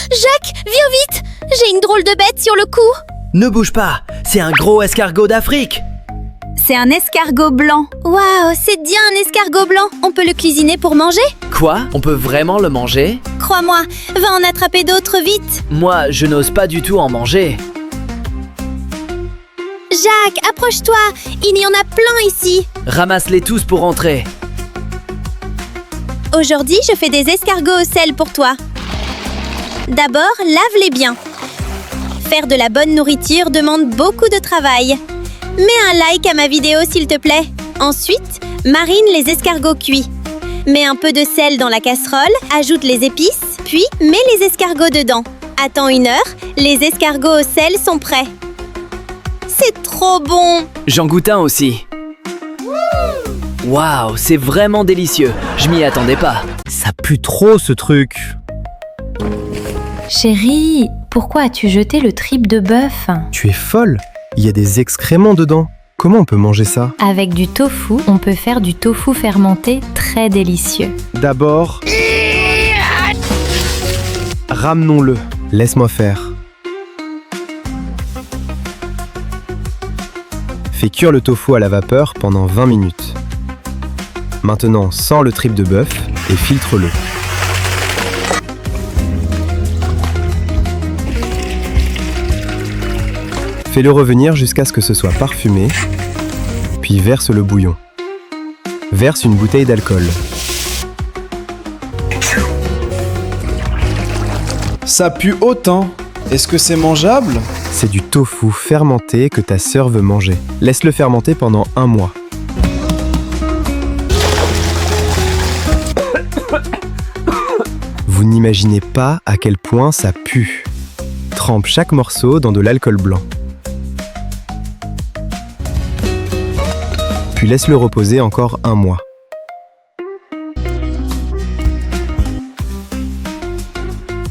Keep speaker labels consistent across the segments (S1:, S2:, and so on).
S1: Jacques, viens vite! J'ai une drôle de bête sur le cou.
S2: Ne bouge pas, c'est un gros escargot d'Afrique.
S3: C'est un escargot blanc.
S1: Waouh, c'est bien un escargot blanc. On peut le cuisiner pour manger?
S2: Quoi? On peut vraiment le manger?
S1: Crois-moi, va en attraper d'autres vite.
S2: Moi, je n'ose pas du tout en manger.
S1: Jacques, approche-toi. Il y en a plein ici.
S2: Ramasse-les tous pour entrer.
S1: Aujourd'hui, je fais des escargots au sel pour toi. D'abord, lave-les bien. Faire de la bonne nourriture demande beaucoup de travail. Mets un like à ma vidéo s'il te plaît. Ensuite, marine les escargots cuits. Mets un peu de sel dans la casserole, ajoute les épices, puis mets les escargots dedans. Attends 1 heure, les escargots au sel sont prêts. C'est trop bon!
S2: J'en goûte un aussi. Waouh, c'est vraiment délicieux. Je m'y attendais pas.
S4: Ça pue trop ce truc.
S3: Chérie, pourquoi as-tu jeté le trip de bœuf?
S4: Tu es folle. Il y a des excréments dedans. Comment on peut manger ça?
S3: Avec du tofu, on peut faire du tofu fermenté très délicieux.
S4: D'abord... ramenons-le. Laisse-moi faire. Fais cuire le tofu à la vapeur pendant 20 minutes. Maintenant, sors le trip de bœuf et filtre-le. Fais-le revenir jusqu'à ce que ce soit parfumé, puis verse le bouillon. Verse une bouteille d'alcool.
S5: Ça pue autant. Est-ce que c'est mangeable?
S4: C'est du tofu fermenté que ta sœur veut manger. Laisse-le fermenter pendant 1 mois. Vous n'imaginez pas à quel point ça pue. Trempe chaque morceau dans de l'alcool blanc. Puis laisse-le reposer encore 1 mois.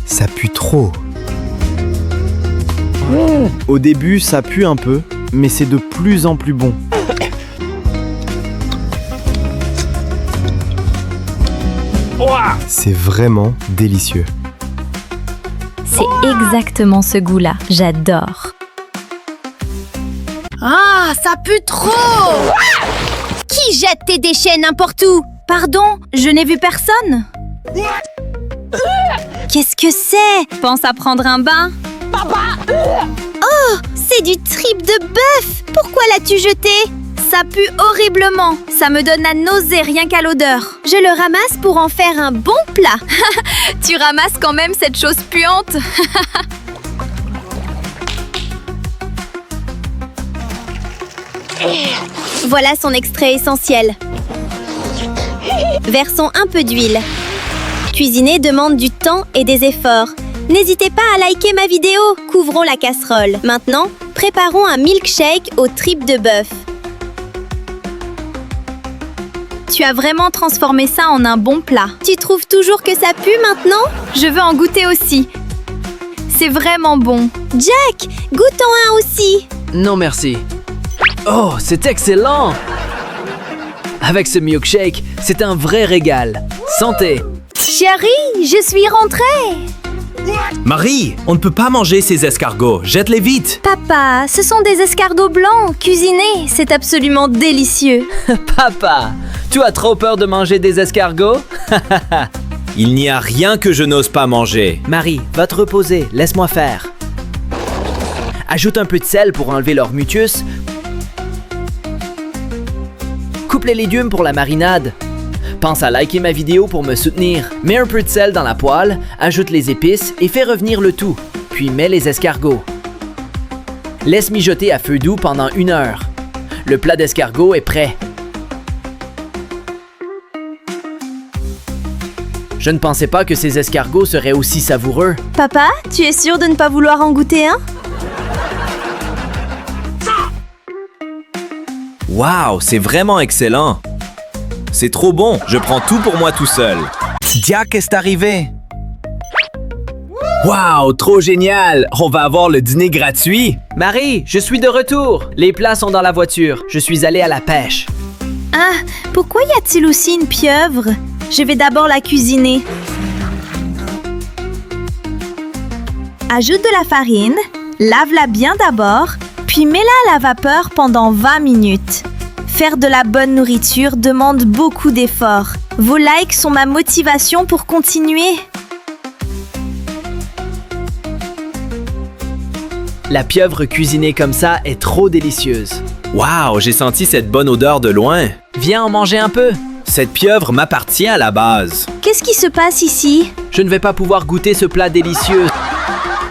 S4: Ça pue trop.
S5: Au début, ça pue un peu, mais c'est de plus en plus bon.
S4: C'est vraiment délicieux.
S3: C'est exactement ce goût-là. J'adore.
S1: Ah, ça pue trop! Qui jette tes déchets n'importe où?
S3: Pardon, je n'ai vu personne.
S1: Qu'est-ce que c'est?
S3: Pense à prendre un bain?
S1: Oh, c'est du trip de bœuf! Pourquoi l'as-tu jeté?
S3: Ça pue horriblement. Ça me donne la nausée rien qu'à l'odeur.
S1: Je le ramasse pour en faire un bon plat.
S3: Tu ramasses quand même cette chose puante.
S1: Voilà son extrait essentiel. Versons un peu d'huile. Cuisiner demande du temps et des efforts. N'hésitez pas à liker ma vidéo. Couvrons la casserole. Maintenant, préparons un milkshake aux tripes de bœuf.
S3: Tu as vraiment transformé ça en un bon plat.
S1: Tu trouves toujours que ça pue maintenant?
S3: Je veux en goûter aussi. C'est vraiment bon.
S1: Jack, goûtons un aussi.
S2: Non merci. Oh, c'est excellent! Avec ce milkshake, c'est un vrai régal. Santé!
S1: Chérie, je suis rentrée.
S6: Marie, on ne peut pas manger ces escargots. Jette-les vite.
S3: Papa, ce sont des escargots blancs, cuisinés. C'est absolument délicieux.
S2: Papa, tu as trop peur de manger des escargots?
S6: Il n'y a rien que je n'ose pas manger.
S2: Marie, va te reposer, laisse-moi faire. Ajoute un peu de sel pour enlever leur mucus. Coupe les légumes pour la marinade. Pense à liker ma vidéo pour me soutenir. Mets un peu de sel dans la poêle, ajoute les épices et fais revenir le tout. Puis mets les escargots. Laisse mijoter à feu doux pendant 1 heure. Le plat d'escargot est prêt. Je ne pensais pas que ces escargots seraient aussi savoureux.
S3: Papa, tu es sûr de ne pas vouloir en goûter un?
S6: Waouh, c'est vraiment excellent. C'est trop bon, je prends tout pour moi tout seul.
S7: Dia, qu'est-ce arrivé?
S6: Waouh, trop génial. On va avoir le dîner gratuit.
S2: Marie, je suis de retour. Les plats sont dans la voiture. Je suis allé à la pêche.
S3: Ah, pourquoi y a-t-il aussi une pieuvre? Je vais d'abord la cuisiner. Ajoute de la farine, lave-la bien d'abord, puis mets-la à la vapeur pendant 20 minutes. Faire de la bonne nourriture demande beaucoup d'efforts. Vos likes sont ma motivation pour continuer.
S2: La pieuvre cuisinée comme ça est trop délicieuse.
S6: Waouh, j'ai senti cette bonne odeur de loin.
S2: Viens en manger un peu.
S6: Cette pieuvre m'appartient à la base.
S3: Qu'est-ce qui se passe ici?
S2: Je ne vais pas pouvoir goûter ce plat délicieux.